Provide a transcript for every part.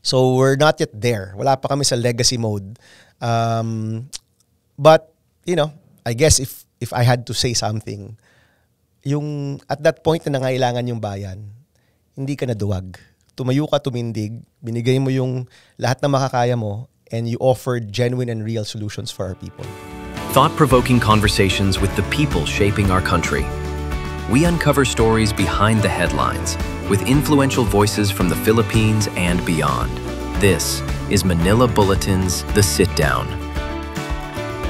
So we're not yet there. Wala pa kami sa legacy mode. But, I guess if I had to say something, yung at that point na nangailangan yung bayan, hindi ka naduwag. Tumayo ka, tumindig, binigay mo yung lahat na makakaya mo, and you offered genuine and real solutions for our people. Thought-provoking conversations with the people shaping our country. We uncover stories behind the headlines with influential voices from the Philippines and beyond. This is Manila Bulletin's The Sit Down.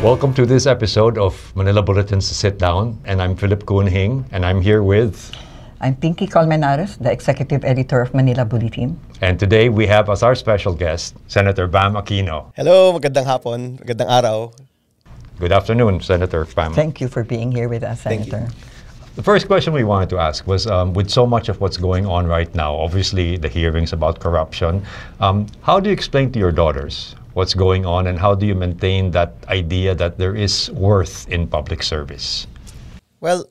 Welcome to this episode of Manila Bulletin's The Sit Down, and I'm Philip Cunhing, and I'm here with... I'm Pinky Colmenares, the Executive Editor of Manila Bulletin. And today we have as our special guest, Senator Bam Aquino. Hello, magandang hapon, magandang araw. Good afternoon, Senator Bam. Thank you for being here with us, Senator. The first question we wanted to ask was, with so much of what's going on right now, obviously the hearings about corruption, how do you explain to your daughters what's going on, and how do you maintain that idea that there is worth in public service? Well,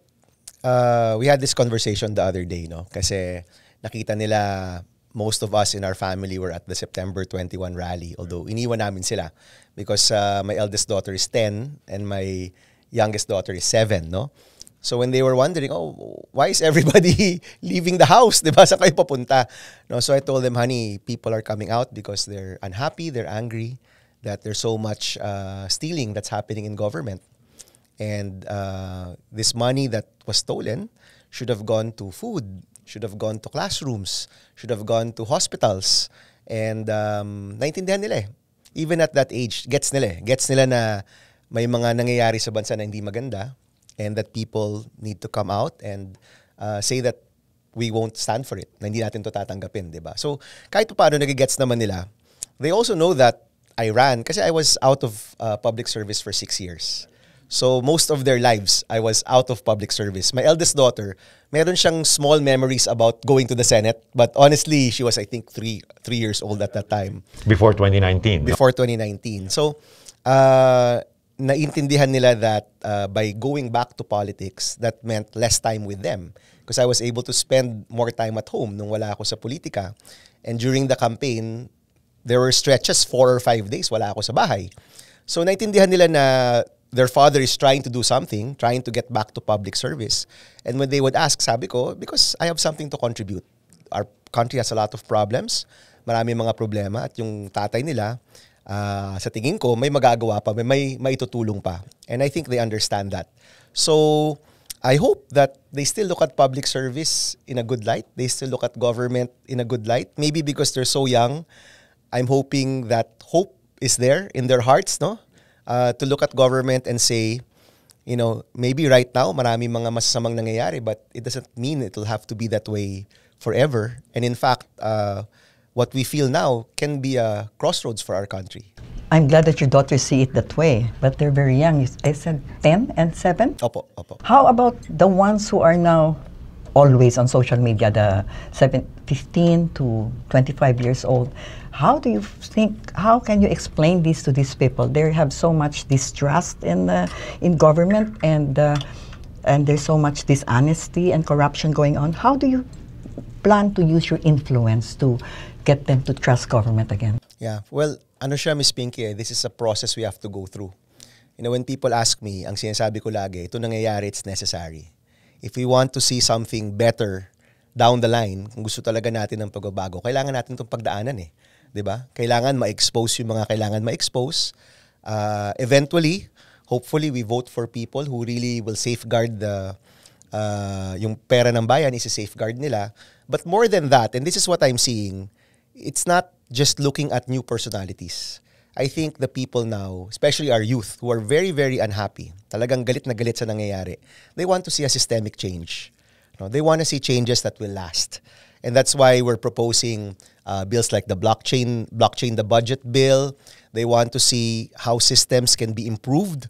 we had this conversation the other day, no? Kasi nakita nila most of us in our family were at the September 21 rally, although iniwan namin sila because my eldest daughter is 10 and my youngest daughter is 7, no? So when they were wondering, why is everybody leaving the house? Diba? Saan kayo papunta? No, so I told them, honey, people are coming out because they're unhappy, they're angry, that there's so much stealing that's happening in government. And this money that was stolen should have gone to food, should have gone to classrooms, should have gone to hospitals. And naintindihan nila eh. Even at that age, gets nila na may mga nangyayari sa bansa na hindi maganda, and that people need to come out and say that we won't stand for it, na hindi natin to tatanggapin, di ba? So kahit paano nagigets naman nila, they also know that I ran, kasi I was out of public service for 6 years. So most of their lives, I was out of public service. My eldest daughter, meron siyang small memories about going to the Senate, but honestly, she was, I think, 3 years old at that time. Before 2019. Before 2019. So, naintindihan nila that by going back to politics, that meant less time with them. Because I was able to spend more time at home nung wala ako sa politika. And during the campaign, there were stretches 4 or 5 days wala ako sa bahay. So, naintindihan nila na their father is trying to do something, trying to get back to public service. And when they would ask, sabi ko, because I have something to contribute. Our country has a lot of problems. Marami mga problema. At yung tatay nila, sa tingin ko, may magagawa pa, may maitutulong pa. And I think they understand that. So, I hope that they still look at public service in a good light. They still look at government in a good light. Maybe because they're so young, I'm hoping that hope is there in their hearts, no? To look at government and say, maybe right now, marami mga masasamang nangyayari, but it doesn't mean it will have to be that way forever. And in fact, what we feel now can be a crossroads for our country. I'm glad that your daughters see it that way, but they're very young. I said 10 and 7? Opo. How about the ones who are now always on social media, the 15 to 25 years old? How can you explain this to these people? They have so much distrust in government, and there's so much dishonesty and corruption going on. How do you plan to use your influence to get them to trust government again? Yeah, well, Miss Pinky, this is a process we have to go through. When people ask me, ang sinasabi ko lagi, ito nangyayari, it's necessary. If we want to see something better down the line, kung gusto talaga natin ng pagbabago, kailangan natin itong pagdaanan eh. 'Di ba? Kailangan ma-expose yung mga kailangan ma-expose. Eventually, hopefully, we vote for people who really will safeguard yung pera ng bayan, isi-safeguard nila. But more than that, and this is what I'm seeing, it's not just looking at new personalities. I think the people now, especially our youth, who are very, very unhappy, talagang galit na galit sa nangyayari, they want to see a systemic change. They want to see changes that will last. And that's why we're proposing bills like the blockchain, the budget bill. They want to see how systems can be improved.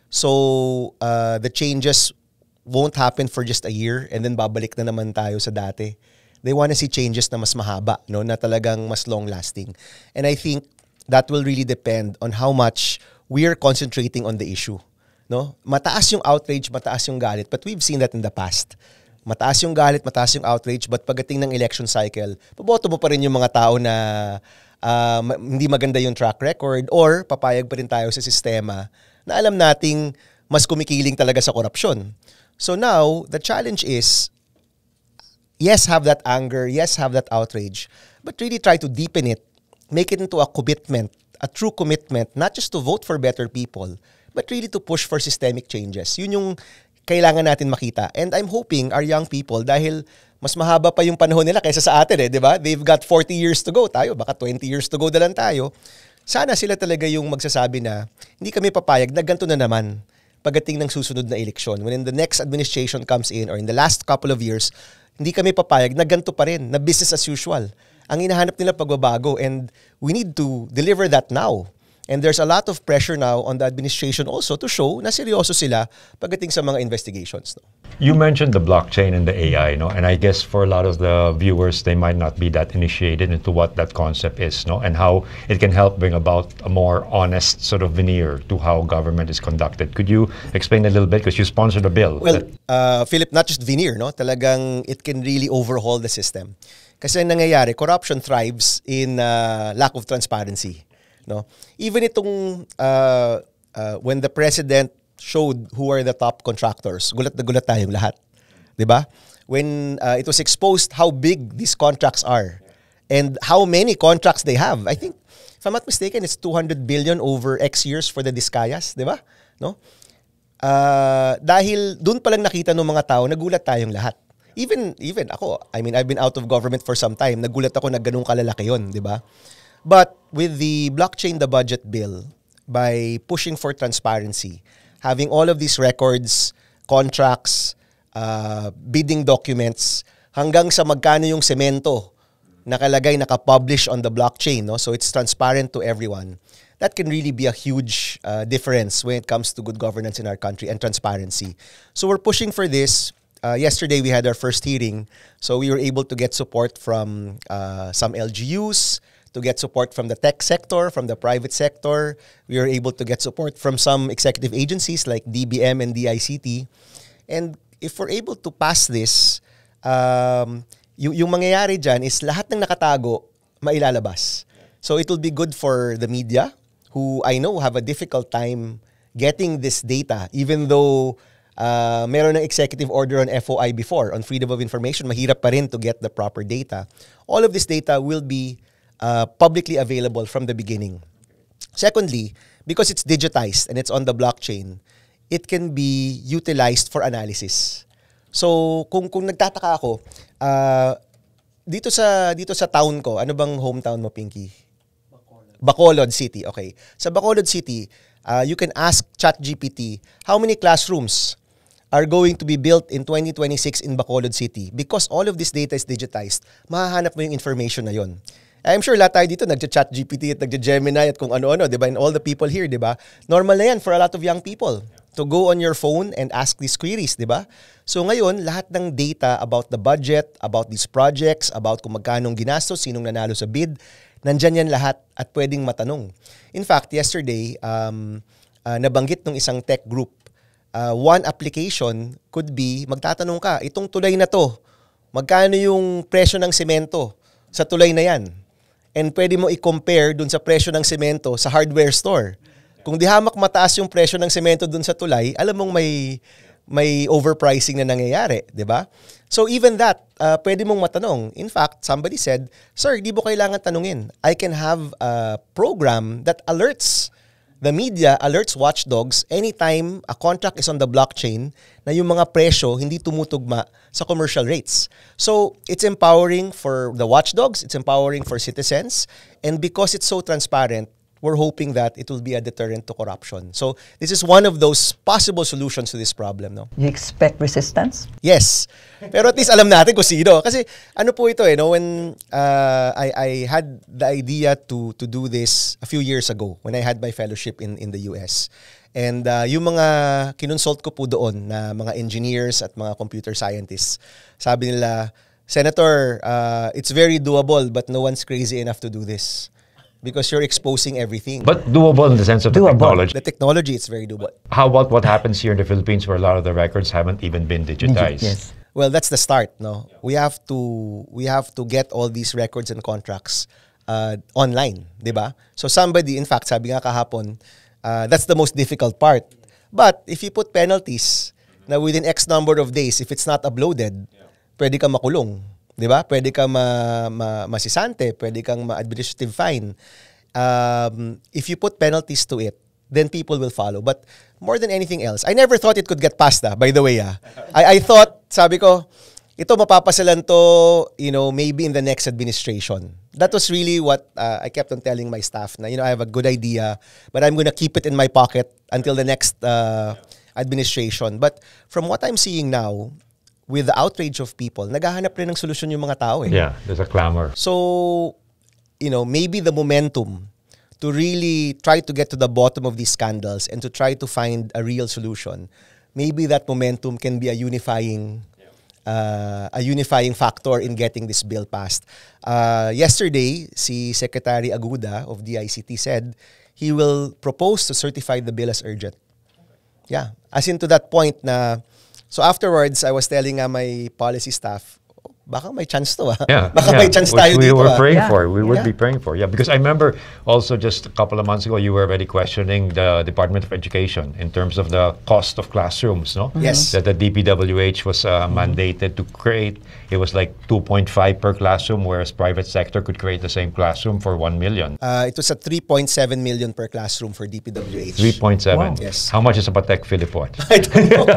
So the changes won't happen for just a year and then babalik na naman tayo sa dati. They want to see changes na mas mahaba, na talagang mas long-lasting. And I think that will really depend on how much we are concentrating on the issue. Mataas yung outrage, mataas yung galit, but we've seen that in the past. Mataas yung galit, mataas yung outrage, but pagdating ng election cycle, paboto mo pa rin yung mga tao na hindi maganda yung track record, or papayag pa rin tayo sa sistema na alam nating mas kumikiling talaga sa korupsyon. So now, the challenge is, yes, have that anger, yes, have that outrage, but really try to deepen it, make it into a commitment, a true commitment, not just to vote for better people, but really to push for systemic changes. Yun yung kailangan natin makita. And I'm hoping our young people, dahil mas mahaba pa yung panahon nila kaysa sa atin, di ba? They've got 40 years to go. Tayo, baka 20 years to go na lang tayo. Sana sila talaga yung magsasabi na hindi kami papayag na ganito na naman pagdating ng susunod na eleksyon. When the next administration comes in, or in the last couple of years, hindi kami papayag na ganito pa rin, na business as usual. Ang hinahanap nila pagbabago, and we need to deliver that now. And there's a lot of pressure now on the administration also to show na seryoso sila pagdating sa mga investigations. No? You mentioned the blockchain and the AI, no? And I guess for a lot of the viewers, they might not be that initiated into what that concept is, no? And how it can help bring about a more honest sort of veneer to how government is conducted. Could you explain a little bit? Because you sponsored a bill. Well, Philip, not just veneer, no? Talagang it can really overhaul the system. Kasi nangyayari, corruption thrives in lack of transparency. No? Even itong when the president showed who are the top contractors, gulat na gulat tayong lahat. 'Di ba? When it was exposed how big these contracts are and how many contracts they have. I think, if I'm not mistaken, it's 200 billion over X years for the Discayas, 'di ba? No? Dahil doon pa lang nakita ng mga tao, nagulat tayong lahat. Even ako, I mean, I've been out of government for some time. Nagulat ako na ganung kalalaki 'yon, 'di ba? But with the blockchain, the budget bill, by pushing for transparency, having all of these records, contracts, bidding documents, hanggang sa magkano yung semento nakalagay, nakapublish on the blockchain, no? So it's transparent to everyone. That can really be a huge difference when it comes to good governance in our country and transparency. So we're pushing for this. Yesterday, we had our first hearing, so we were able to get support from some LGUs, to get support from the tech sector, from the private sector. We were able to get support from some executive agencies like DBM and DICT. And if we're able to pass this, yung mangyayari dyan is lahat ng nakatago, mailalabas. So it will be good for the media, who I know have a difficult time getting this data, even though meron ng executive order on FOI before, on freedom of information, mahirap pa rin to get the proper data. All of this data will be publicly available from the beginning. Secondly, because it's digitized and it's on the blockchain, it can be utilized for analysis. So, kung nagtataka ako, dito sa town ko, ano bang hometown mo, Pinky? Bacolod City. Okay. Sa Bacolod City, you can ask ChatGPT how many classrooms are going to be built in 2026 in Bacolod City. Because all of this data is digitized, mahahanap mo yung information na yon. I'm sure lahat tayo dito nagja-chat GPT at nagja-Gemini at kung ano-ano, di ba? And all the people here, di ba? Normal na yan for a lot of young people to go on your phone and ask these queries, di ba? So ngayon, lahat ng data about the budget, about these projects, about kung magkanong ginastos, sinong nanalo sa bid, nandyan yan lahat at pwedeng matanong. In fact, yesterday, nabanggit ng isang tech group, one application could be, magtatanong ka, itong tulay na to, magkano yung presyo ng semento sa tulay na yan? And pwede mo i-compare dun sa presyo ng semento sa hardware store. Kung di hamak mataas yung presyo ng semento dun sa tulay, alam mong may overpricing na nangyayari, di ba? So even that, pwede mong matanong. In fact, somebody said, "Sir, di mo kailangan tanungin. I can have a program that alerts the media, alerts watchdogs anytime a contract is on the blockchain na yung mga presyo hindi tumutugma sa commercial rates." So it's empowering for the watchdogs, it's empowering for citizens, and because it's so transparent, we're hoping that it will be a deterrent to corruption. So this is one of those possible solutions to this problem, no? You expect resistance? Yes. Pero at least alam natin kung sino. Kasi ano po ito no? When I had the idea to do this a few years ago when I had my fellowship in the US. And yung mga kinonsult ko po doon na mga engineers at mga computer scientists, sabi nila, "Senator, it's very doable but no one's crazy enough to do this." Because you're exposing everything. But doable in the sense of the technology. The technology, it's very doable. How about what happens here in the Philippines where a lot of the records haven't even been digitized? Yes. Well, that's the start, no? We have to get all these records and contracts online, di ba? So somebody, in fact, sabi nga kahapon, that's the most difficult part. But if you put penalties na within X number of days, if it's not uploaded, pwede kang makulong. Di ba? Pwede kang masisante, pwede kang ma-administrative fine. If you put penalties to it, then people will follow. But more than anything else, I never thought it could get past, by the way. I thought, sabi ko, ito mapapasalan to, maybe in the next administration. That was really what I kept on telling my staff na, I have a good idea, but I'm gonna keep it in my pocket until the next administration. But from what I'm seeing now, with the outrage of people, naghahanap rin ng solusyon yung mga tao. Yeah, there's a clamor. So, maybe the momentum to really try to get to the bottom of these scandals and to try to find a real solution, maybe that momentum can be a unifying factor in getting this bill passed. Yesterday, si Secretary Aguda of DICT said he will propose to certify the bill as urgent. Yeah, as in to that point na, so afterwards, I was telling my policy staff, baka may chance to Baka may chance tayo we dito. Were praying for. We would be praying for. Yeah, because I remember also just a couple of months ago, you were already questioning the Department of Education in terms of the cost of classrooms, no? Yes. That the DPWH was mandated to create, it was like 2.5 per classroom, whereas private sector could create the same classroom for 1 million. It was at 3.7 million per classroom for DPWH. 3.7? Wow. Yes. How much is a Patek Philippot? I don't know.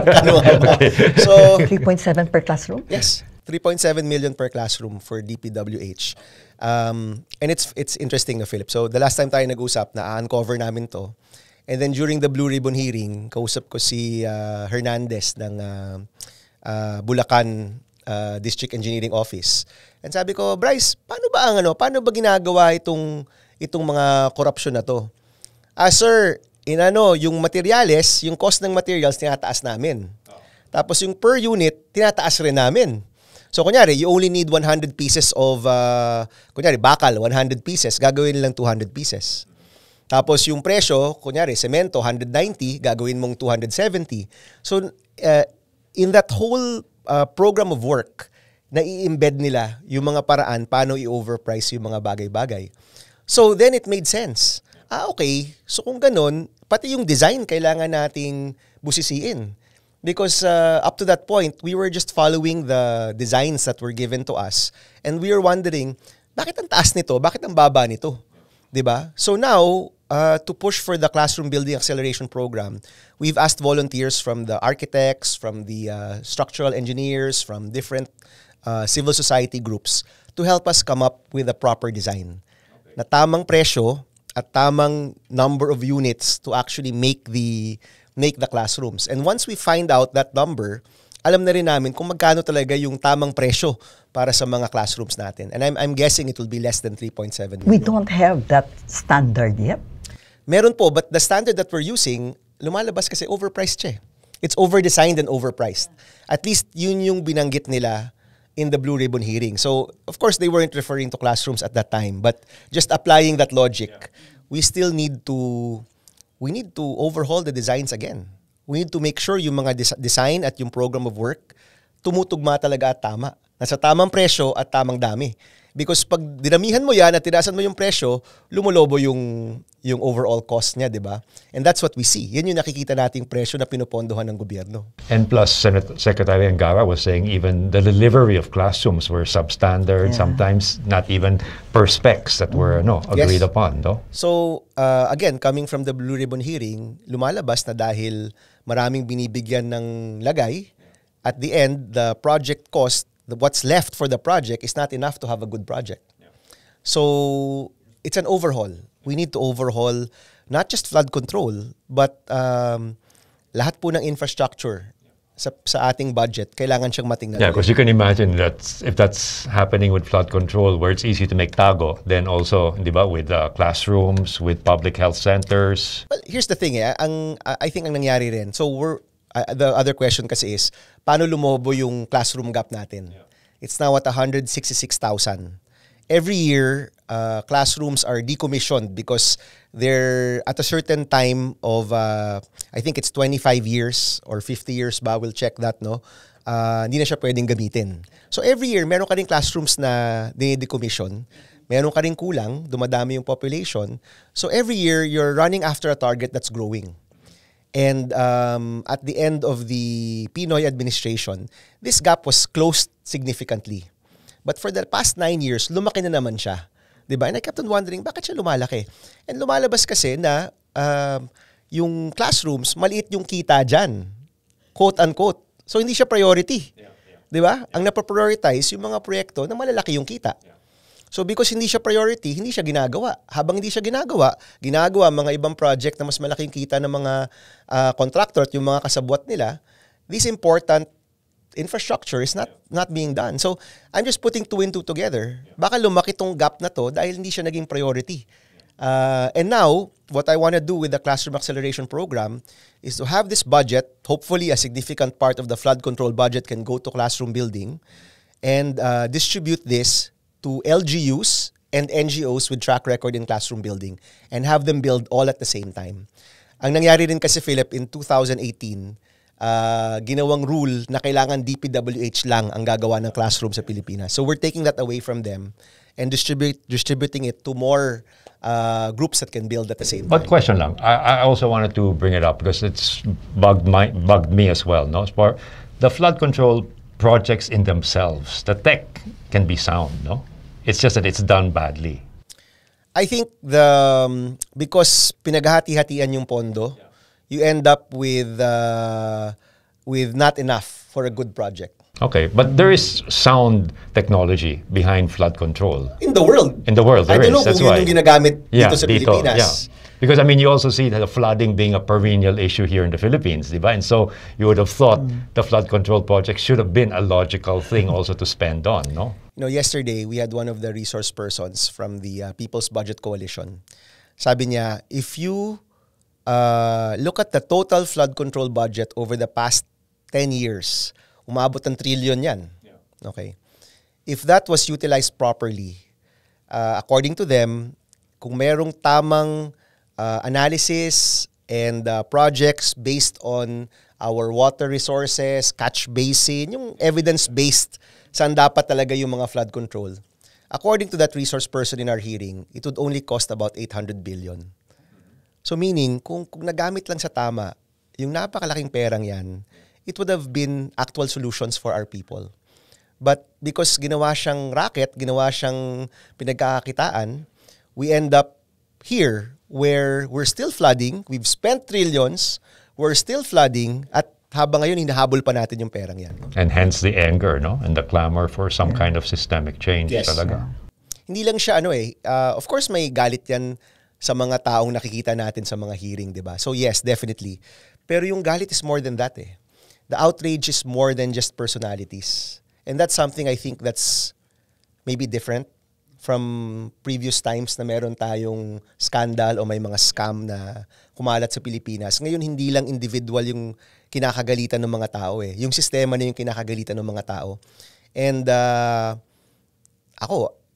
So, 3.7 per classroom? yes. 3.7 million per classroom for DPWH. And it's interesting na, Philip. So, the last time tayo nag-usap, na-uncover namin to. And then during the Blue Ribbon hearing, kausap ko si Hernandez ng Bulacan District Engineering Office. And sabi ko, Bryce, paano ba ginagawa itong mga korupsyon na to? Sir, yung materials, yung cost ng materials, tinataas namin. Tapos yung per unit, tinataas rin namin. So, kunyari, you only need 100 pieces of, bakal, 100 pieces, gagawin lang 200 pieces. Tapos yung presyo, kunyari, semento, 190, gagawin mong 270. So, in that whole program of work, nai-embed nila yung mga paraan paano i-overprice yung mga bagay-bagay. So, then it made sense. Okay. So, kung ganun, pati yung design kailangan nating busisiin. Because up to that point, we were just following the designs that were given to us. And we were wondering, bakit ang taas nito? Bakit ang baba nito? Diba? So now, to push for the Classroom Building Acceleration Program, we've asked volunteers from the architects, from the structural engineers, from different civil society groups to help us come up with a proper design. Na tamang presyo at tamang number of units to actually make the classrooms. And once we find out that number, alam na rin namin kung magkano talaga yung tamang presyo para sa mga classrooms natin. And I'm guessing it will be less than 3.7 million. We don't have that standard yet. Meron po, but the standard that we're using, lumalabas kasi overpriced siya. It's overdesigned and overpriced. At least yun yung binanggit nila in the Blue Ribbon hearing. So, of course, they weren't referring to classrooms at that time. But just applying that logic, we still need to overhaul the designs again. We need to make sure yung mga design at yung program of work tumutugma talaga at tama. Nasa tamang presyo at tamang dami. Because pag dinamihan mo yan at tinasan mo yung presyo, lumulobo yung overall cost niya, di ba? And that's what we see. Yan yung nakikita nating presyo na pinupondohan ng gobyerno. And plus, Secretary Angara was saying even the delivery of classrooms were substandard, sometimes not even per specs that were agreed upon. No? So, again, coming from the Blue Ribbon hearing, lumalabas na dahil maraming binibigyan ng lagay, at the end, the project cost, what's left for the project is not enough to have a good project. So, it's an overhaul. We need to overhaul not just flood control, but lahat po ng infrastructure sa ating budget, kailangan siyang matingnan. Yeah, because you can imagine that if that's happening with flood control, where it's easy to make tago, then also, di ba, with classrooms, with public health centers. Well, here's the thing, I think ang nangyari rin. So, the other question kasi is, paano lumobo yung classroom gap natin? It's now at 166,000. Every year, classrooms are decommissioned because they're at a certain time of, I think it's 25 years or 50 years ba, we'll check that, no? Hindi na siya pwedeng gamitin. So every year, meron ka rin classrooms na dinidecommission. meron ka rin kulang, dumadami yung population. So every year, you're running after a target that's growing. And at the end of the Pinoy administration, this gap was closed significantly. But for the past 9 years, lumaki na naman siya. Diba? And I kept on wondering, bakit siya lumalaki? And lumalabas kasi na yung classrooms, maliit yung kita dyan. Quote-unquote. So hindi siya priority. Diba? Ang napaprioritize yung mga proyekto na malalaki yung kita. So because hindi siya priority, hindi siya ginagawa. Habang hindi siya ginagawa mga ibang project na mas malaking kita ng mga contractor at yung mga kasabwat nila, this important infrastructure is not being done. So I'm just putting 2 and 2 together. Baka lumaki tong gap na to dahil hindi siya naging priority. And now, what I want to do with the Classroom Acceleration Program is to have this budget, hopefully a significant part of the flood control budget can go to classroom building, and distribute this to LGUs and NGOs with track record in classroom building and have them build all at the same time. Ang nangyari rin kasi, Philip, in 2018, ginawang rule na kailangan DPWH lang ang gagawa ng classroom sa Pilipinas. So we're taking that away from them and distributing it to more groups that can build at the same time. But question lang, I also wanted to bring it up because it's bugged me as well. No, for the flood control projects in themselves, the tech can be sound. No, it's just that it's done badly. I think because pinaghati-hatian yung pondo, you end up with not enough for a good project. Okay, but there is sound technology behind flood control. In the world. In the world, there I don't is. know That's kung why. yun yung ginagamit dito sa Pilipinas. Yeah. Because, I mean, you also see the flooding being a perennial issue here in the Philippines, diba? And so you would have thought the flood control project should have been a logical thing also to spend on, no? You know, yesterday, we had one of the resource persons from the People's Budget Coalition. Sabi niya, if you look at the total flood control budget over the past 10 years, umabot ng trillion yan. Okay. If that was utilized properly, according to them, kung merong tamang analysis and projects based on our water resources, catch basin, yung evidence-based saan dapat talaga yung mga flood control. According to that resource person in our hearing, it would only cost about 800 billion. So meaning, kung nagamit lang sa tama, yung napakalaking perang yan, it would have been actual solutions for our people. But because ginawa siyang racket, ginawa siyang pinagkakakitaan, we end up here where we're still flooding, we've spent trillions, we're still flooding, at habang ngayon, hinahabol pa natin yung perang yan. And hence the anger, no? And the clamor for some kind of systemic change talaga. Hindi lang siya, of course may galit yan sa mga taong nakikita natin sa mga hearing, di ba? So yes, definitely. Pero yung galit is more than that eh. The outrage is more than just personalities. And that's something I think that's maybe different from previous times na meron tayong scandal o may mga scam na kumalat sa Pilipinas. Ngayon, hindi lang individual yung kinakagalitan ng mga tao eh. Yung sistema na yung kinakagalitan ng mga tao. And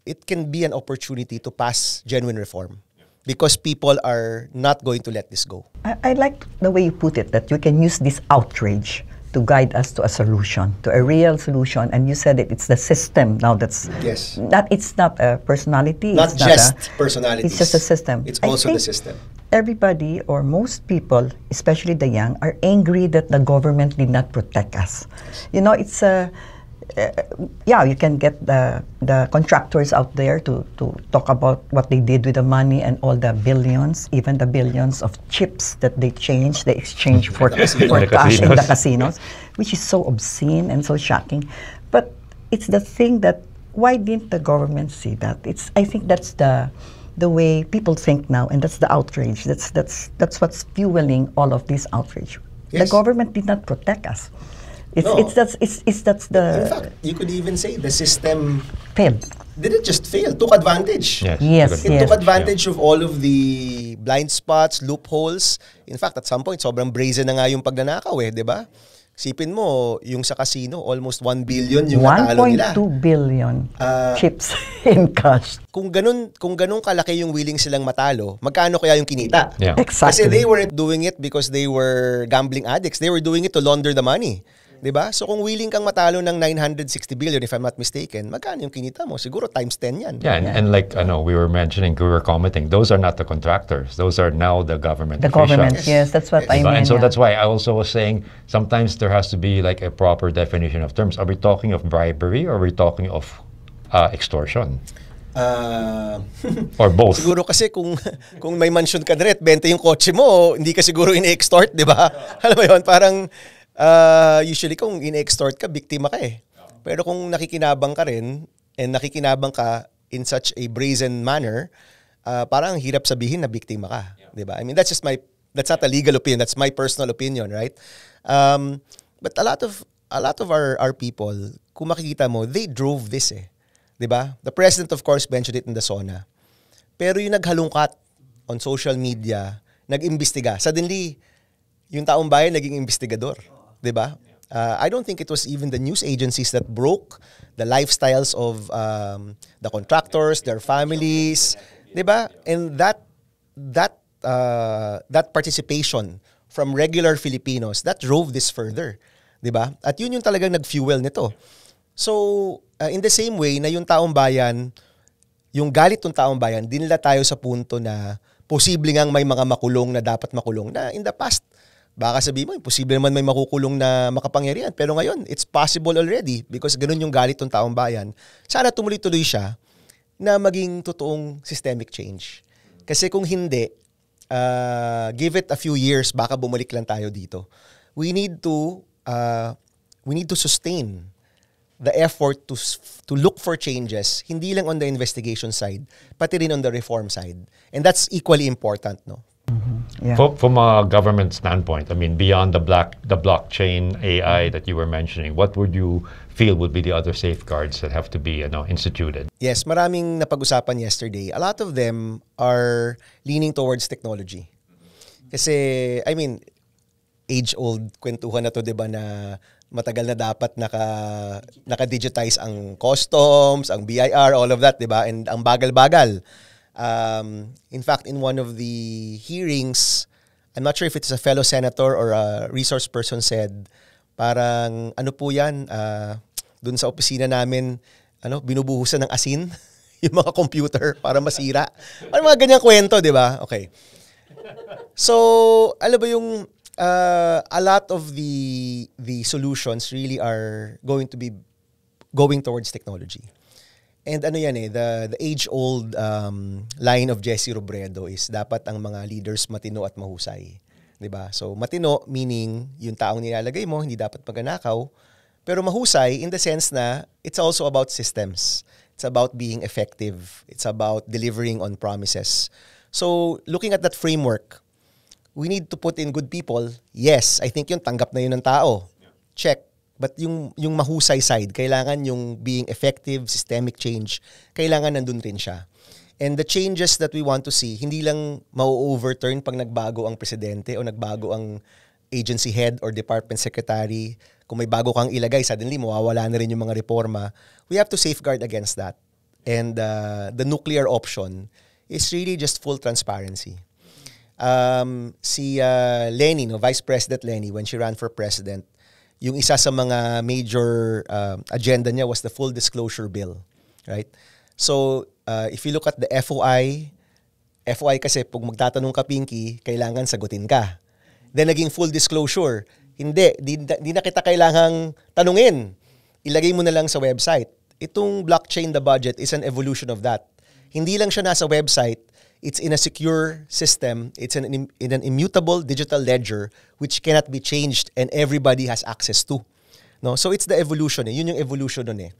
it can be an opportunity to pass genuine reform because people are not going to let this go. I like the way you put it, that you can use this outrage to guide us to a solution, to a real solution. And you said it's the system now that's... Yes. It's not a personality. Not just personalities. It's just a system. It's also the system. Everybody or most people, especially the young, are angry that the government did not protect us. You know, it's a... you can get the contractors out there to talk about what they did with the money and all the billions, even the billions of chips that they exchange for cash in the casinos, which is so obscene and so shocking. But it's the thing that, why didn't the government see that? I think that's the way people think now, and that's the outrage. That's what's fueling all of this outrage. Yes. The government did not protect us. In fact, you could even say the system failed. Didn't just fail, took advantage. Yes. It took advantage of all of the blind spots, loopholes. In fact, at some point, sobrang brazen na nga yung pagnanakaw eh, di ba? Sipin mo, yung sa casino, almost 1 billion yung natalo nila. 1.2 billion chips in cash. Kung ganun kalaki yung willing silang matalo, magkano kaya yung kinita? Yeah. Exactly. Kasi they weren't doing it because they were gambling addicts. They were doing it to launder the money. 'Di ba? So kung willing kang matalo ng 960 billion, if I'm not mistaken, magkano yung kinita mo? Siguro times 10 yan. Yeah, and like we were commenting, those are not the contractors. Those are now the government The officials. government, yes, that's what I Diba? mean. And so yeah. that's why I also was saying sometimes there has to be like a proper definition of terms. Are we talking of bribery or are we talking of extortion? Or both? Siguro kasi kung may mansion ka na rin, 20 yung kotse mo, hindi ka siguro ini-extort, 'di ba? Alam mo 'yon, parang usually kung ini-extort ka, biktima ka eh. Pero kung nakikinabang ka rin and nakikinabang ka in such a brazen manner, parang hirap sabihin na biktima ka, 'di ba? I mean, that's not a legal opinion, that's my personal opinion, right? But a lot of our people, kung makikita mo, they drove this eh. 'Di ba? The president of course mentioned it in the SONA. Pero yung naghalungkat on social media, nag-imbestiga. Suddenly, yung taong bayan naging investigador, 'di ba? I don't think it was even the news agencies that broke the lifestyles of the contractors, their families, 'di ba? And that participation from regular Filipinos that drove this further, 'di ba? At yun yung talagang nag-fuel nito. So, in the same way na yung taong bayan, yung galit ng taong bayan, dinala tayo sa punto na posible ngang may mga makulong na dapat makulong na in the past. Baka sabihin mo, imposible naman may makukulong na makapangyarihan. Pero ngayon, it's possible already because ganun yung galit ng taong bayan. Sana tumuloy-tuloy siya na maging totoong systemic change. Kasi kung hindi, give it a few years, baka bumalik lang tayo dito. We need to sustain the effort to look for changes, hindi lang on the investigation side, pati rin on the reform side. And that's equally important, no? Yeah. From a government standpoint, I mean, beyond the blockchain AI that you were mentioning, what would you feel would be the other safeguards that have to be instituted? Yes, maraming napag-usapan yesterday. A lot of them are leaning towards technology. Kasi, I mean, age-old kwentuhan na to, 'di ba, na matagal na dapat naka-digitize ang customs, ang BIR, all of that, 'di ba? And ang bagal-bagal. In fact, in one of the hearings, I'm not sure if it's a fellow senator or a resource person said, parang ano po 'yan, dun sa opisina namin, binubuhusan ng asin yung mga computer para masira. Ano mga ganyang kwento, 'di ba? Okay. So, alam ba yung a lot of the solutions really are going to be going towards technology. And ano yan eh, the age-old line of Jesse Robredo is dapat ang mga leaders matino at mahusay. 'Di ba? So matino meaning yung taong nilalagay mo hindi dapat magnanakaw, pero mahusay in the sense na it's also about systems. It's about being effective. It's about delivering on promises. So looking at that framework, we need to put in good people. Yes, I think yun, tanggap na yun ng tao. Check. But yung mahusay side, kailangan yung being effective, systemic change, kailangan nandun rin siya. And the changes that we want to see, hindi lang ma-overturn pag nagbago ang presidente o nagbago ang agency head or department secretary. Kung may bago kang ilagay, suddenly mawawala na rin yung mga reforma. We have to safeguard against that. And the nuclear option is really just full transparency. Si Lenny, Vice President Lenny, when she ran for president, yung isa sa mga major agenda niya was the full disclosure bill, right? So, if you look at the FOI kasi pag magtatanong ka, Pinky, kailangan sagutin ka. Then naging full disclosure. Hindi na kita kailangang tanungin. Ilagay mo na lang sa website. Itong blockchain, the budget, is an evolution of that. Hindi lang siya nasa website. It's in a secure system. It's in an immutable digital ledger which cannot be changed and everybody has access to. No, so it's the evolution. Yun yung evolution nun eh.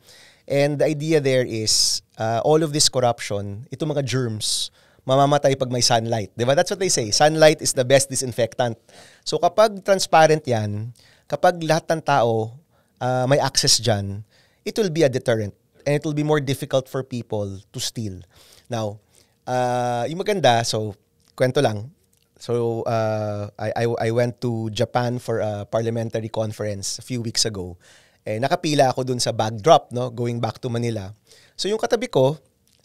And the idea there is all of this corruption, itong mga germs, mamamatay pag may sunlight. Diba? That's what they say. Sunlight is the best disinfectant. So kapag transparent yan, kapag lahat ng tao may access dyan, it will be a deterrent and it will be more difficult for people to steal. Now, yung maganda, so kwento lang. So I went to Japan for a parliamentary conference a few weeks ago. Nakapila ako dun sa backdrop, no, going back to Manila. So yung katabi ko,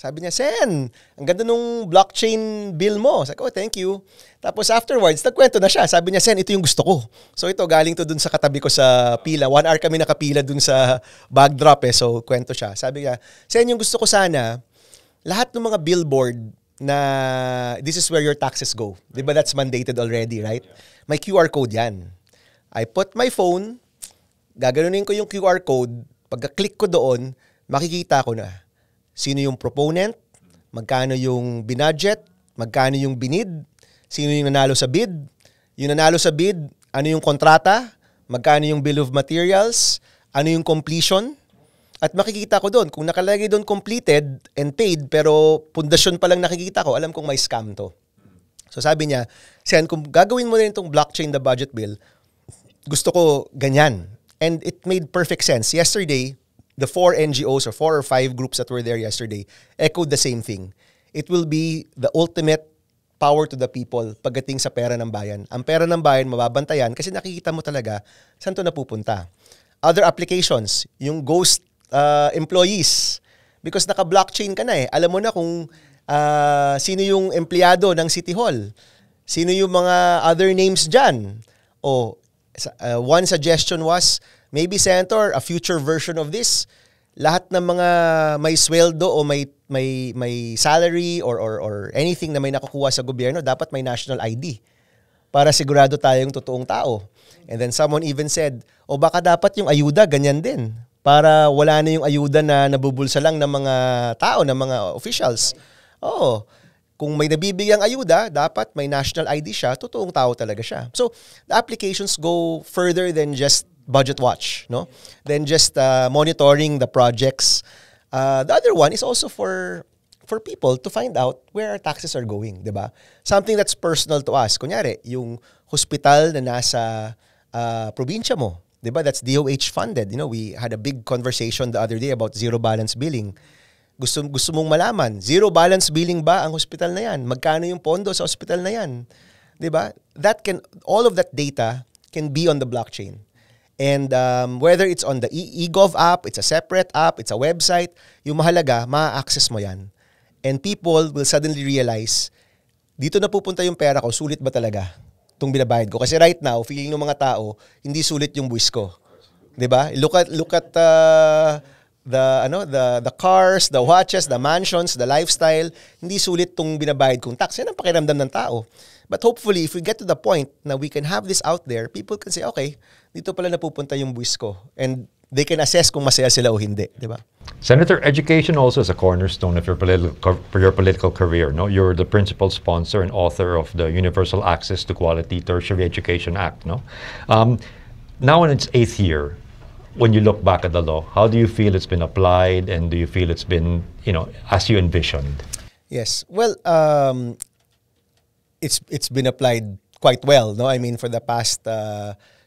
Sabi niya, Sen, ang ganda nung blockchain bill mo. Sabi ko, thank you. Tapos afterwards, nagkwento na siya. Sabi niya, Sen, ito yung gusto ko. So ito, galing to dun sa katabi ko sa pila. 1 hour kami nakapila dun sa bag drop eh. So kwento siya. Sabi niya, Sen, yung gusto ko sana, lahat ng mga billboard na this is where your taxes go. Diba that's mandated already, right? May QR code yan. I put my phone, gaganunin ko yung QR code. Pagka-click ko doon, makikita ko na sino yung proponent, magkano yung binudget, magkano yung binid, sino yung nanalo sa bid, yung nanalo sa bid, ano yung kontrata, magkano yung bill of materials, ano yung completion, at makikita ko doon. Kung nakalagay doon completed and paid, pero pundasyon pa lang nakikita ko, alam kong may scam to. So sabi niya, Sen, kung gagawin mo rin itong blockchain the budget bill, gusto ko ganyan. And it made perfect sense. Yesterday, the 4 NGOs or 4 or 5 groups that were there yesterday echoed the same thing. It will be the ultimate power to the people pagdating sa pera ng bayan. Ang pera ng bayan, mababantayan kasi nakikita mo talaga saan to napupunta. Other applications, yung ghost employees. Because naka-blockchain ka na eh. Alam mo na kung sino yung empleyado ng City Hall. Sino yung mga other names dyan. One suggestion was, maybe, Senator, a future version of this, lahat ng mga may sweldo o may salary or anything na may nakukuha sa gobyerno, dapat may national ID para sigurado tayong totoong tao. And then someone even said, baka dapat yung ayuda, ganyan din. Para wala na yung ayuda na nabubulsa lang ng mga tao, ng mga officials. Kung may nabibigyang ayuda, dapat may national ID siya, totoong tao talaga siya. So, the applications go further than just budget watch, no? Then just monitoring the projects. The other one is also for people to find out where our taxes are going, 'di ba? Something that's personal to us. Kunyari, yung hospital na nasa probinsya mo, 'di ba? That's DOH funded. You know, we had a big conversation the other day about zero balance billing. Gusto mong malaman, zero balance billing ba ang hospital na 'yan? Magkano yung pondo sa hospital na 'yan? 'Di ba? All of that data can be on the blockchain. And whether it's on the eGov app, it's a separate app, it's a website, yung mahalaga, ma-access mo yan. And people will suddenly realize, dito na pupunta yung pera ko, sulit ba talaga itong binabayad ko? Kasi right now, feeling ng mga tao, hindi sulit yung buwis ko. 'Di ba? Look at the cars, the watches, the mansions, the lifestyle, hindi sulit tong binabayad kong tax. Yan ang pakiramdam ng tao. But hopefully, if we get to the point na we can have this out there, people can say, okay, dito pala napupunta yung buwis ko. And they can assess kung masaya sila o hindi, di ba? Senator, education also is a cornerstone of your political career. No, you're the principal sponsor and author of the Universal Access to Quality Tertiary Education Act. No, now in its 8th year, when you look back at the law, how do you feel it's been applied, and do you feel it's been, as you envisioned? Yes, well, it's been applied quite well. No, I mean, for the past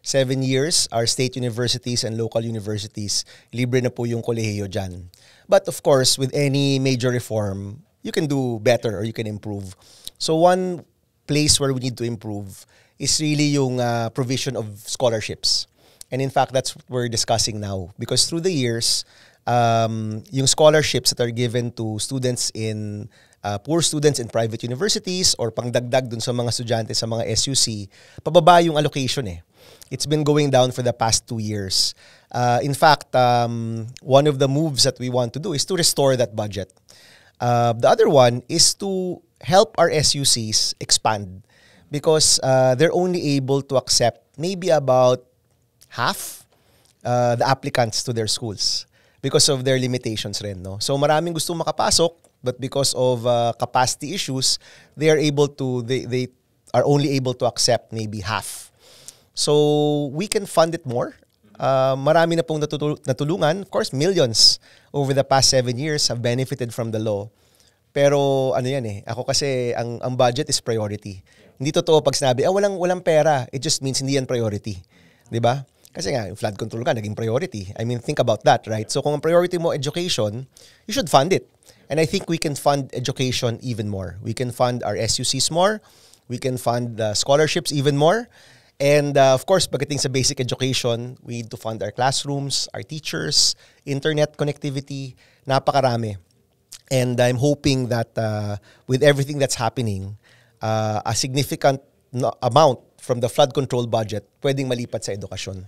7 years, our state universities and local universities, libre na po yung kolehiyo dyan. But of course, with any major reform, you can do better or you can improve. So one place where we need to improve is really yung provision of scholarships. And in fact, that's what we're discussing now. Because through the years, yung scholarships that are given to students in poor students in private universities or pangdagdag dun sa mga estudyante sa mga SUC, pababa yung allocation eh. It's been going down for the past 2 years. In fact, one of the moves that we want to do is to restore that budget. The other one is to help our SUCs expand because they're only able to accept maybe about half the applicants to their schools because of their limitations rin, no? So maraming gustong makapasok, but because of capacity issues, they are only able to accept maybe half. So we can fund it more. Marami na pong natulungan. Of course, millions over the past 7 years have benefited from the law. Pero ano yan eh, ako kasi ang budget is priority. Hindi totoo pag sinabi, walang pera. It just means hindi yan priority. 'Di ba? Kasi nga, flood control ka, naging priority. I mean, think about that, right? So kung ang priority mo education, you should fund it. And I think we can fund education even more. We can fund our SUCs more. We can fund the scholarships even more. And of course, pagdating sa basic education, we need to fund our classrooms, our teachers, internet connectivity, napakarami. And I'm hoping that with everything that's happening, a significant amount from the flood control budget pwedeng malipat sa edukasyon.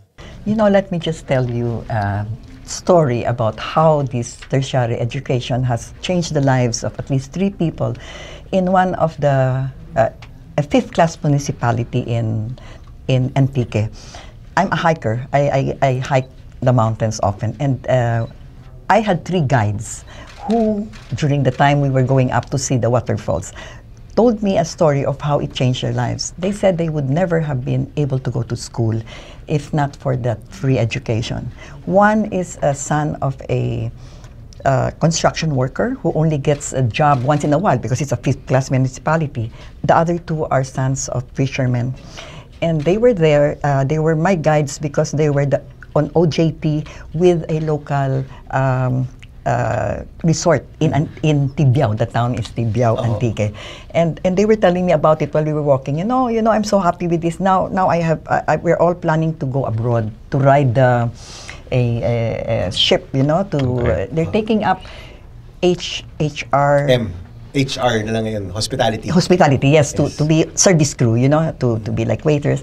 You know, let me just tell you a story about how this tertiary education has changed the lives of at least 3 people in one of the a 5th class municipality in Antique. I'm a hiker. I hike the mountains often, and I had 3 guides who, during the time we were going up to see the waterfalls, told me a story of how it changed their lives. They said they would never have been able to go to school if not for that free education. One is a son of a construction worker who only gets a job once in a while because it's a 5th class municipality. The other 2 are sons of fishermen. And they were there, they were my guides because they were on OJT with a local resort in Tibiao. The town is Tibiao, Antique. And they were telling me about it while we were walking. You know, I'm so happy with this. Now we're all planning to go abroad to ride a ship, you know, they're taking up HR na lang ngayon, hospitality. Hospitality, yes, to be service crew, you know, to be like waiters.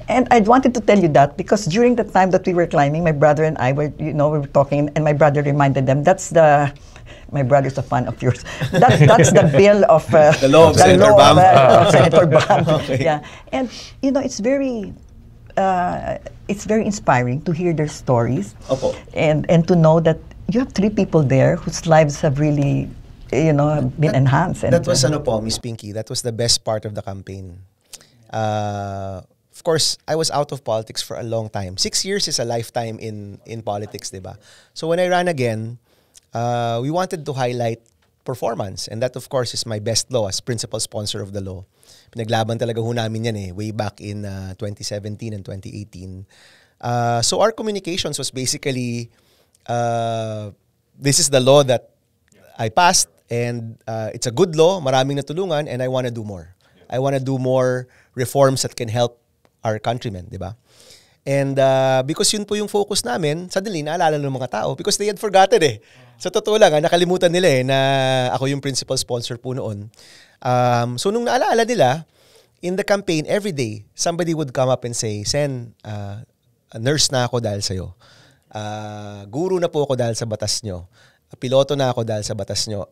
And I wanted to tell you that because during the time that we were climbing, my brother and I were, we were talking, and my brother reminded them, my brother's a fan of yours. That's the bill of the law of Senator Bam. Senator Bam. Okay. Yeah, and it's very inspiring to hear their stories, and to know that you have 3 people there whose lives have really, been enhanced. And that was Miss Pinky. That was the best part of the campaign. Of course, I was out of politics for a long time. 6 years is a lifetime in politics, diba? So when I ran again, we wanted to highlight performance. And that, of course, is my best law as principal sponsor of the law. Pinaglaban talaga ho namin yan way back in 2017 and 2018. So our communications was basically, this is the law that I passed, and it's a good law, maraming natulungan, and I want to do more. I want to do more reforms that can help our countrymen, di ba? And because yun po yung focus namin, suddenly naalala ng mga tao because they had forgotten Sa totoo lang, nakalimutan nila na ako yung principal sponsor po noon. So nung naalala nila, in the campaign, every day, somebody would come up and say, Sen, nurse na ako dahil sa'yo. Guru na po ako dahil sa batas nyo. Piloto na ako dahil sa batas nyo.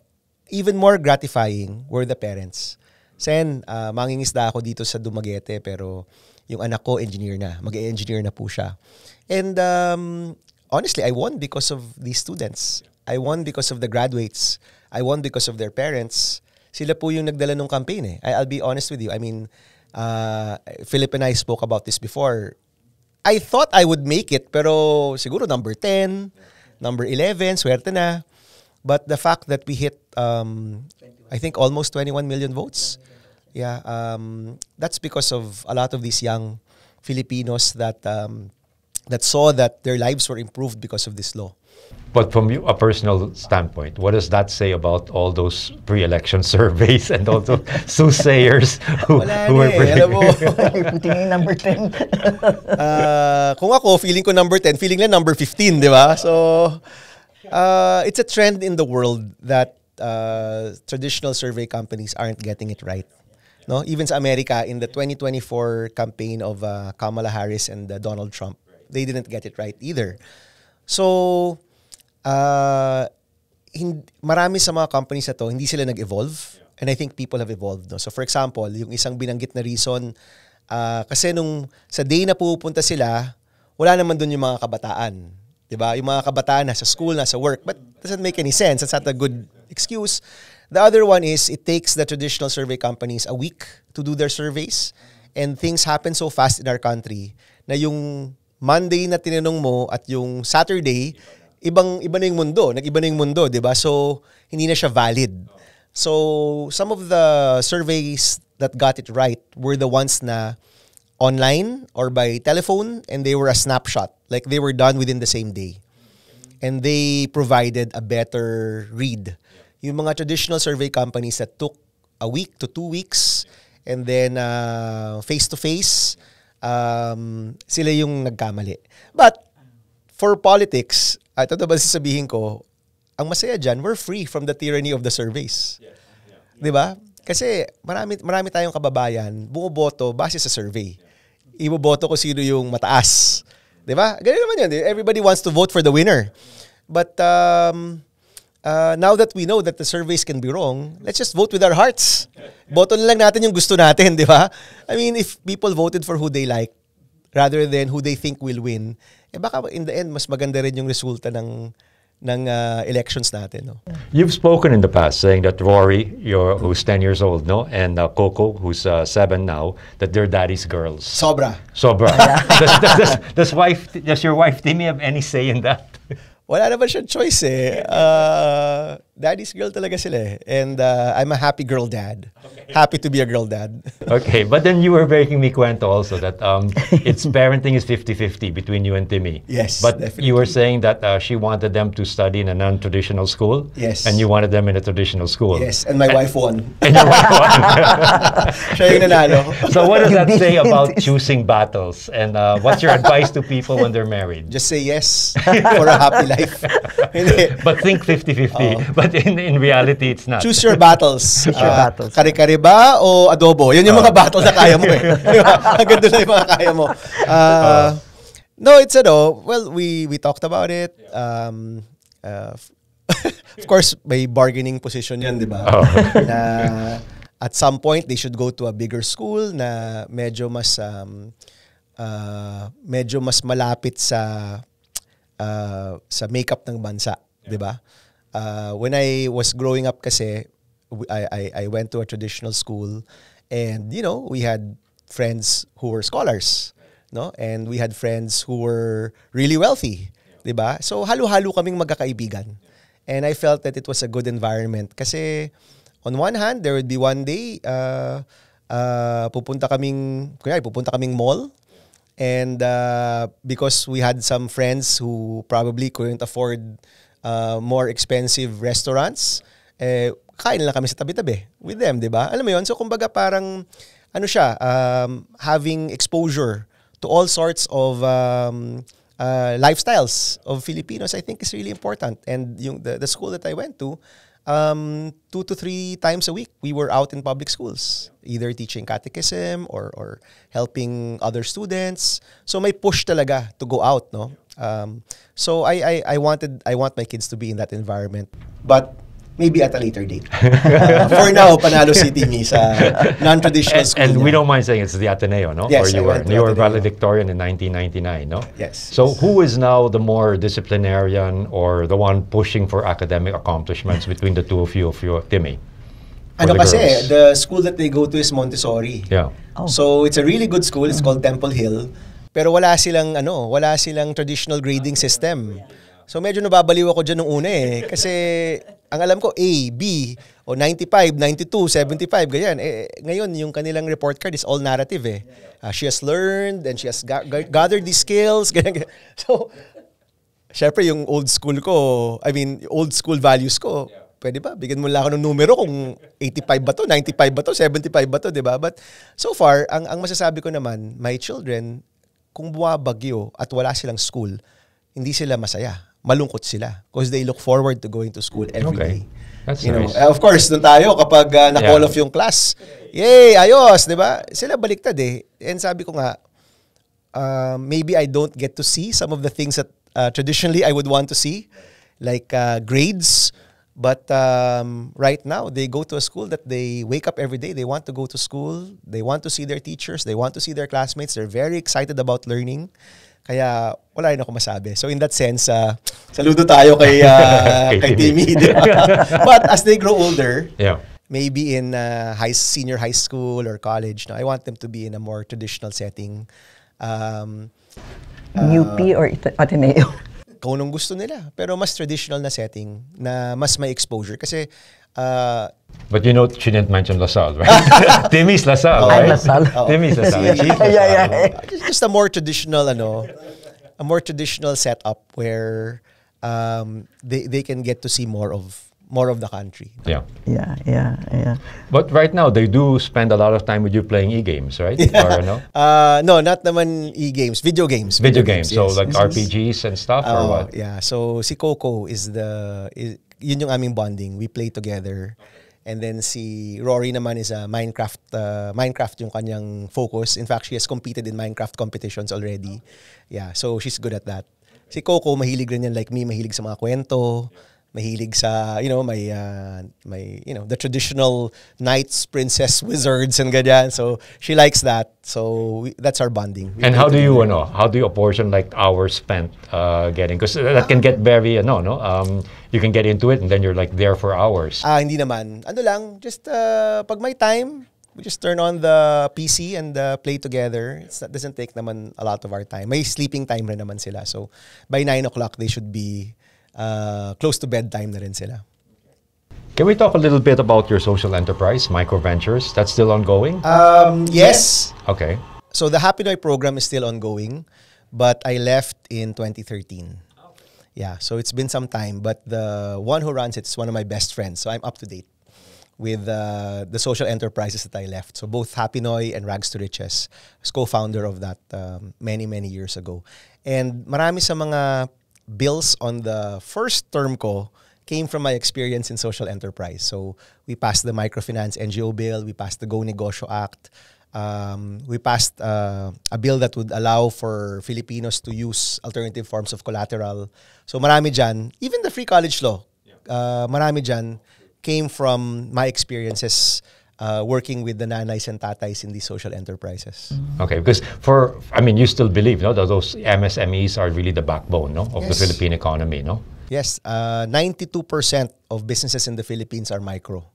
Even more gratifying were the parents. Sen, mangingisda ako dito sa Dumaguete pero yung anak ko engineer na. Mag-engineer na po siya. And honestly, I won because of these students. I won because of the graduates. I won because of their parents. Sila po yung nagdala ng campaign I'll be honest with you. I mean, Philip and I spoke about this before. I thought I would make it, pero siguro number 10, number 11, swerte na. But the fact that we hit, I think, almost 21 million votes, yeah, that's because of a lot of these young Filipinos that saw that their lives were improved because of this law. But from a personal standpoint, what does that say about all those pre-election surveys and all those soothsayers who were alam mo. You're putting in number 10. Kung ako, feeling ko number 10, feeling lang number 15, di ba? So, it's a trend in the world that traditional survey companies aren't getting it right. No, even sa America, in the 2024 campaign of Kamala Harris and Donald Trump, they didn't get it right either. So, marami sa mga companies na to, hindi sila nag-evolve. And I think people have evolved. No? So, for example, yung isang binanggit na reason, kasi nung sa day na pupunta sila, wala naman dun yung mga kabataan. Diba? Yung mga kabataan nasa school, nasa work. But doesn't make any sense. That's not a good excuse. The other one is it takes the traditional survey companies a week to do their surveys. And things happen so fast in our country na yung Monday na tinanong mo at yung Saturday, iba na yung mundo. Nag-iba na yung mundo, di ba? So, hindi na siya valid. So, some of the surveys that got it right were the ones na online or by telephone, and they were a snapshot. Like, they were done within the same day. And they provided a better read. Yung mga traditional survey companies that took a week to 2 weeks, and then face-to-face, sila yung nagkamali. But, for politics, ito na ba sasabihin ko, ang masaya dyan, we're free from the tyranny of the surveys. Di ba? Kasi marami tayong kababayan, bumuboto base sa survey. Iboboto ko sino yung mataas. Di ba? Ganyan naman yun. Everybody wants to vote for the winner. But now that we know that the surveys can be wrong, let's just vote with our hearts. Boto na lang natin yung gusto natin, di ba? I mean, if people voted for who they like rather than who they think will win, baka in the end, mas maganda rin yung resulta ng elections natin. No? You've spoken in the past saying that Rory, who's 10 years old, no, and Coco, who's 7 now, that they're daddy's girls. Sobra. Does your wife Timmy have any say in that? Wala naman siyang choice eh. Daddy's girl talaga sila eh. And I'm a happy girl dad. Okay. Happy to be a girl dad. Okay, but then you were making me kwento also that it's parenting is 50-50 between you and Timmy. Yes, but definitely. You were saying that she wanted them to study in a non-traditional school. Yes. And you wanted them in a traditional school. Yes, and my wife won. And your wife won. Siya yung nanalo. So what does that say about choosing battles? And what's your advice to people when they're married? Just say yes for a happy life. But think 50-50. But in reality, it's not. Choose your battles. Choose your battles. Kare-kare ba o adobo? Yan yung mga battle na kaya mo eh. Hanggang doon na yung mga kaya mo. No, it's well, we talked about it. Of course, may bargaining position yan, di ba? Na at some point, they should go to a bigger school na medyo mas malapit sa makeup ng bansa, di ba? When I was growing up kasi, I went to a traditional school and, we had friends who were scholars, no? And we had friends who were really wealthy, di ba? So, halo-halo kaming magkakaibigan. And I felt that it was a good environment kasi on one hand, there would be one day, pupunta kaming mall. And because we had some friends who probably couldn't afford more expensive restaurants, kain lang kami sa tabi-tabi with them, di ba? Alam mo yun? So, kumbaga parang, having exposure to all sorts of lifestyles of Filipinos, I think is really important. And the school that I went to, 2 to 3 times a week, we were out in public schools, either teaching catechism or helping other students. So may push talaga to go out, no? So I want my kids to be in that environment, but maybe at a later date. For now, panalo si Timmy sa non-traditional school. And we don't mind saying it's the Ateneo, no? Yes, or you were valedictorian in 1999, no? Yes. So who is now the more disciplinarian or the one pushing for academic accomplishments between the two of you, Timmy? The school that they go to is Montessori. Yeah. Oh. So it's a really good school. It's called Temple Hill. Pero wala silang traditional grading system. So medyo nababaliw ako dyan nung una eh. Kasi ang alam ko, A, B, o 95, 92, 75, ganyan. Ngayon, yung kanilang report card is all narrative eh. She has learned and she has gathered these skills. Ganyan. So, syempre yung old school values ko, pwede ba? Bigyan mo lang ako ng numero kung 85 ba to, 95 ba to, 75 ba to, di ba? But so far, ang masasabi ko naman, my children, kung bumabagyo at wala silang school, hindi sila masaya. Malungkot sila because they look forward to going to school every day. That's nice. Of course, doon tayo kapag na-call off yung class, yay, ayos, di ba? Sila baliktad eh. And sabi ko nga, maybe I don't get to see some of the things that traditionally I would want to see, like grades. But right now, they go to a school that they wake up every day. They want to go to school. They want to see their teachers. They want to see their classmates. They're very excited about learning. Kaya wala rin ako masabi. So in that sense, saludo tayo kay Timmy. But as they grow older, maybe in senior high school or college, I want them to be in a more traditional setting. UP or Ateneo? Kung anong gusto nila. Pero mas traditional na setting na mas may exposure. Kasi but she didn't mention LaSalle, right? Timmy's LaSalle, right? LaSalle. Timmy's LaSalle. She's Yeah. Just a more traditional, setup where they can get to see more of the country. Yeah. But right now, they do spend a lot of time with you playing e-games, right? Or no? No, not naman e-games. Video games. Video games. So yes. like RPGs and stuff or what? Yeah. So si Coco yun yung aming bonding. We play together. And then si Rory naman is a Minecraft yung kanyang focus. In fact, she has competed in Minecraft competitions already. Yeah, so she's good at that. Si Coco, mahilig rin yan like me, mahilig sa mga kwento, mahilig sa, may the traditional knights, princess, wizards, and ganyan. So she likes that. So that's our bonding. And how do you apportion like hours spent getting? Because that can get very, you can get into it and then you're like there for hours. Hindi naman. Ano lang, just pag may time, we just turn on the PC and play together. It doesn't take naman a lot of our time. May sleeping time rin naman sila. So by 9 o'clock, they should be close to bedtime na rin sila. Can we talk a little bit about your social enterprise, MicroVentures? That's still ongoing? Yes. Okay. So the Happy Noy program is still ongoing, but I left in 2013. Yeah, so it's been some time, but the one who runs it is one of my best friends, so I'm up to date with the social enterprises that I left. So both Happy Noy and Rags to Riches. I was co-founder of that many years ago. And marami sa mga bills on the first term ko came from my experience in social enterprise. So we passed the Microfinance NGO bill, we passed the Go Negosyo Act, we passed a bill that would allow for Filipinos to use alternative forms of collateral. So marami dyan, even the free college law, marami dyan came from my experiences working with the nanays and tatays in these social enterprises. Okay, because you still believe, that those MSMEs are really the backbone, of the Philippine economy, no? Yes, 92% of businesses in the Philippines are micro.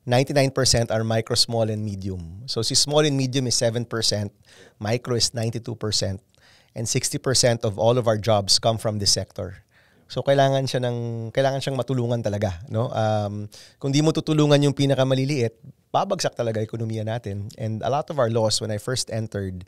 99% are micro, small, and medium. So si small and medium is 7%, micro is 92%, and 60% of all of our jobs come from this sector. So kailangan siyang matulungan talaga, no? Kung di mo tutulungan yung pinakamaliliit, babagsak talaga ekonomiya natin. And a lot of our laws when I first entered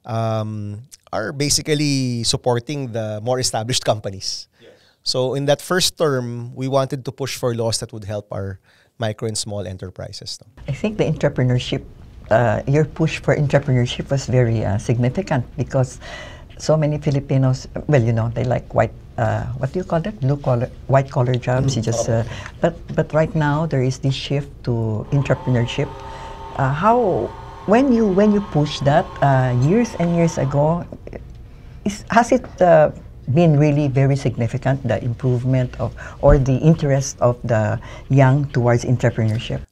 are basically supporting the more established companies. Yes. So in that first term, we wanted to push for laws that would help our micro and small enterprises. No? I think the entrepreneurship, your push for entrepreneurship was very significant because so many Filipinos, they like white, what do you call that? White collar jobs. You just, but right now there is this shift to entrepreneurship. When you push that years and years ago, has it been really very significant, the improvement of or the interest of the young towards entrepreneurship?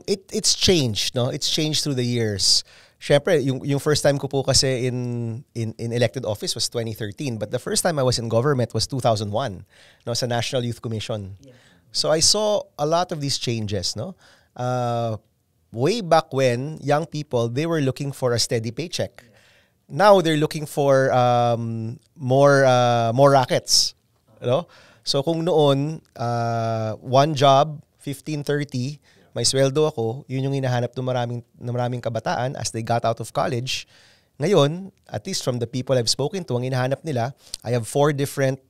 It's changed, no? It's changed through the years. Syempre, yung first time ko po kasi in elected office was 2013, but the first time I was in government was 2001, no, sa National Youth Commission. Yeah. So I saw a lot of these changes, no? Way back when, young people, they were looking for a steady paycheck. Yeah. Now they're looking for more rackets, no? So kung noon, one job, 15-30, may sweldo ako, yun yung hinahanap ng maraming kabataan as they got out of college. Ngayon, at least from the people I've spoken to, ang hinahanap nila, I have 4 different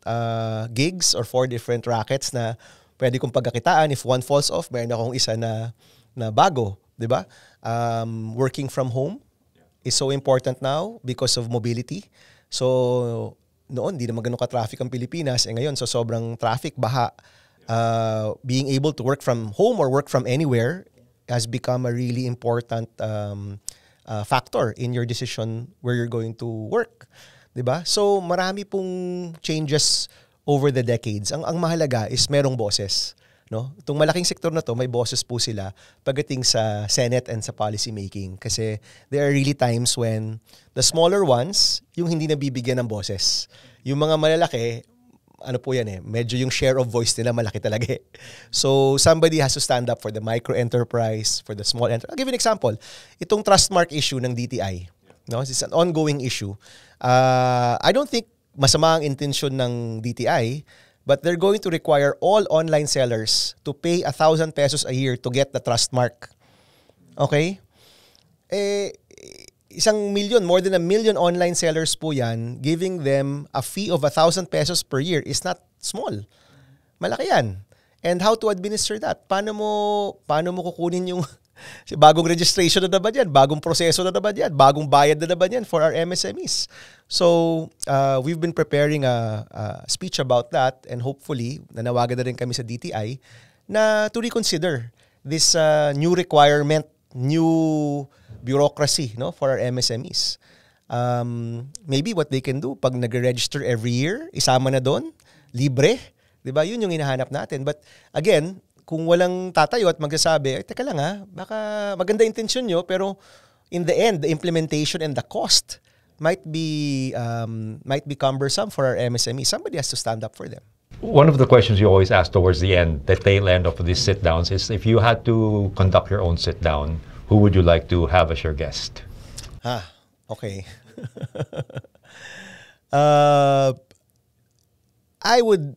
gigs or 4 different rackets na pwede kong pagkakitaan. If one falls off, mayroon akong isa na bago, di ba? Working from home is so important now because of mobility. So, noon, di naman ganun ka-traffic ang Pilipinas. Ngayon, so sobrang traffic, baha. Being able to work from home or work from anywhere has become a really important factor in your decision where you're going to work, 'di ba? So marami pong changes over the decades. Ang mahalaga is merong boses, no? Itong malaking sektor na to, may boses po sila pagdating sa Senate and sa policy making kasi there are really times when the smaller ones yung hindi nabibigyan ng boses. Yung mga malalaki, ano po yan medyo yung share of voice nila malaki talaga eh. So somebody has to stand up for the micro enterprise, for the small enterprise. I'll give you an example. Itong trust mark issue ng DTI. No? This is an ongoing issue. I don't think masama ang intention ng DTI, but they're going to require all online sellers to pay 1,000 pesos a year to get the trust mark. Okay? 1 million, more than 1 million online sellers po yan, giving them a fee of 1,000 pesos per year is not small. Malaki yan. And how to administer that? Paano mo kukunin yung Kasi bagong registration na naman yan, bagong proseso na naman yan, bagong bayad na naman yan for our MSMEs. So, we've been preparing a speech about that, and hopefully, nanawagan na rin kami sa DTI na to reconsider this new requirement, new bureaucracy, no, for our MSMEs. Maybe what they can do, pag nag-register every year, isama na doon, libre, di ba? Yun yung hinahanap natin. But again, kung walang tatayo at magsasabi, teka lang baka maganda intensyon nyo, pero in the end, the implementation and the cost might be cumbersome for our MSME. Somebody has to stand up for them. One of the questions you always ask towards the end, the tail end of these sit-downs, is if you had to conduct your own sit-down, who would you like to have as your guest? Okay. I would,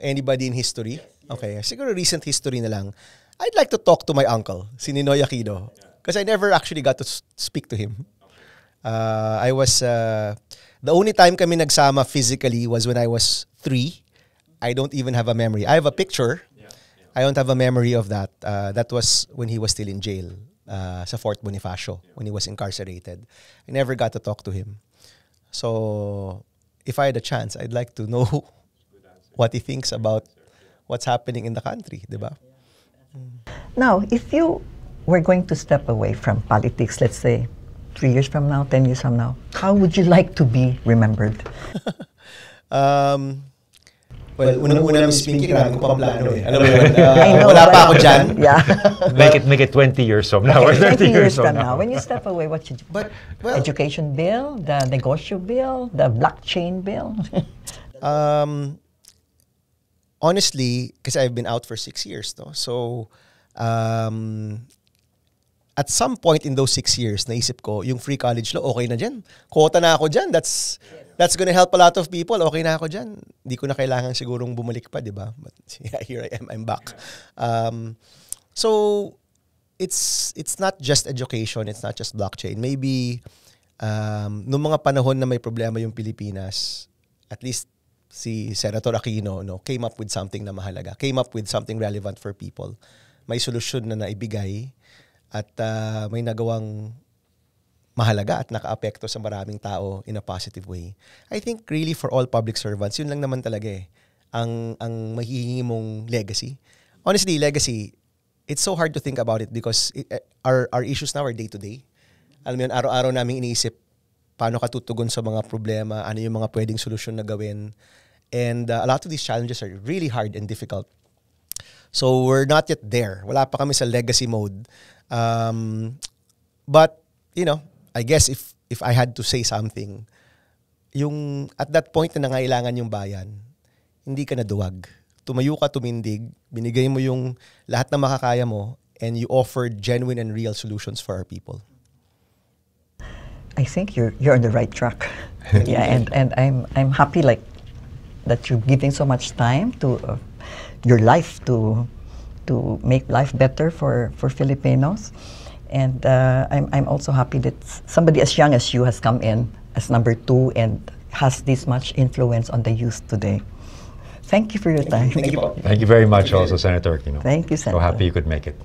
anybody in history? Okay, siguro recent history na lang. I'd like to talk to my uncle, si Ninoy Aquino, because I never actually got to speak to him. I was, the only time kami nagsama physically was when I was 3. I don't even have a memory. I have a picture. I don't have a memory of that. That was when he was still in jail sa Fort Bonifacio, when he was incarcerated. I never got to talk to him. So, if I had a chance, I'd like to know what he thinks about what's happening in the country, di ba? Now, if you were going to step away from politics, let's say 3 years from now, 10 years from now, how would you like to be remembered? Well, unang-una, Miss Pinky, marami ko pang plano eh. Alam mo yun? I know, wala pa ako dyan. Yeah. Make it 20 years from now. Okay, or 20 30 years from now. now, when you step away, what should you But, well, education bill, the negosyo bill, the blockchain bill? honestly, kasi I've been out for 6 years, no? So, at some point in those 6 years, naisip ko, yung free college law, okay na dyan. Quota na ako dyan. That's gonna help a lot of people. Okay na ako dyan. Hindi ko na kailangan sigurong bumalik pa, di ba? But yeah, here I am. I'm back. So, it's not just education. It's not just blockchain. Maybe, nung mga panahon na may problema yung Pilipinas, at least si Senator Aquino, no, came up with something na mahalaga. Came up with something relevant for people. May solusyon na naibigay at may nagawang mahalaga at nakaapekto sa maraming tao in a positive way. I think really for all public servants, yun lang naman talaga ang mahihingi mong legacy. Honestly, legacy, it's so hard to think about it because our issues now are day to day. Alam mo yun, araw-araw namin iniisip paano ka tutugon sa mga problema, ano yung mga pwedeng solusyon na gawin. And a lot of these challenges are really hard and difficult. So we're not yet there. Wala pa kami sa legacy mode. But, you know, I guess if I had to say something, yung at that point na nangailangan yung bayan, hindi ka naduwag. Tumayo ka, tumindig, binigay mo yung lahat na makakaya mo, and you offered genuine and real solutions for our people. I think you're on the right track. Yeah, and I'm happy like that you're giving so much time to your life to make life better for Filipinos. And I'm also happy that somebody as young as you has come in as number 2 and has this much influence on the youth today. Thank you for your time. Thank you. Thank you very much also, Senator Aquino. Thank you, Senator. So happy you could make it.